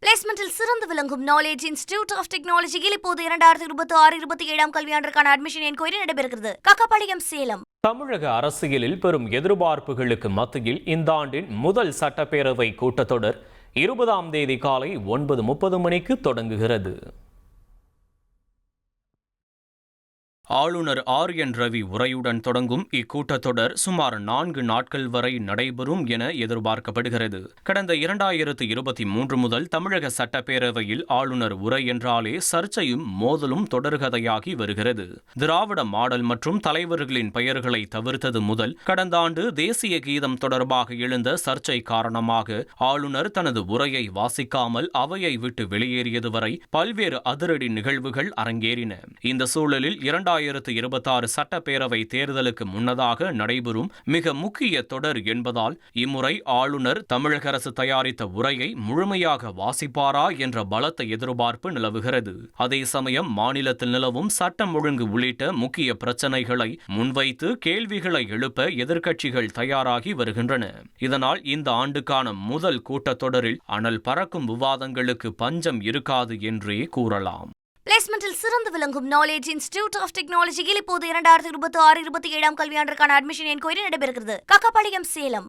பிளேஸ்மெண்டில் சிறந்து விளங்கும் knowledge institute of டெக்னாலஜியில் இப்போது 2026-27 கல்வியாண்டிற்கான அட்மிஷன் என்கொயரி நடைபெறுகிறது. கக்கபாளையம், சேலம். தமிழக அரசியலில் பெரும் எதிர்பார்ப்புகளுக்கு மத்தியில் இந்த ஆண்டின் முதல் சட்டப்பேரவை கூட்டத்தொடர் 20ஆம் தேதி காலை 9:30 மணிக்கு தொடங்குகிறது. ஆளுநர் ஆர்.என். ரவி உரையுடன் தொடங்கும் இக்கூட்டத்தொடர் சுமார் 4 நாட்கள் வரை நடைபெறும் என எதிர்பார்க்கப்படுகிறது. கடந்த 2023 முதல் தமிழக சட்டப்பேரவையில் ஆளுநர் உரை என்றாலே சர்ச்சையும் மோதலும் தொடர்கதையாகி வருகிறது. திராவிட மாடல் மற்றும் தலைவர்களின் பெயர்களை தவிர்த்தது முதல் கடந்த ஆண்டு தேசிய கீதம் தொடர்பாக எழுந்த சர்ச்சை காரணமாக ஆளுநர் தனது உரையை வாசிக்காமல் அவையை விட்டு வெளியேறியது வரை பல்வேறு அதிரடி நிகழ்வுகள் அரங்கேறின. இந்த சூழலில் 2026 சட்டப்பேரவை தேர்தலுக்கு முன்னதாக நடைபெறும் மிக முக்கிய தொடர் என்பதால் இம்முறை ஆளுநர் தமிழக அரசு தயாரித்த உரையை முழுமையாக வாசிப்பாரா என்ற பலத்த எதிர்பார்ப்பு நிலவுகிறது. அதே சமயம் மாநிலத்தில் நிலவும் சட்டம் ஒழுங்கு உள்ளிட்ட முக்கிய பிரச்சனைகளை முன்வைத்து கேள்விகளை எழுப்ப எதிர்க்கட்சிகள் தயாராகி வருகின்றன. இதனால் இந்த ஆண்டுக்கான முதல் கூட்டத்தொடரில் அனல் பறக்கும் விவாதங்களுக்கு பஞ்சம் இருக்காது என்றே கூறலாம். பிளேஸ்மெண்டில் சிறந்து விளங்கும் நாலேஜ் இன்ஸ்டிடியூட் ஆஃப் டெக்னாலஜியில் இப்போது 2026-27 கல்வியாண்டிற்கான அட்மிஷன் என்கொயரி நடைபெறுகிறது. கக்கபாளையம், சேலம்.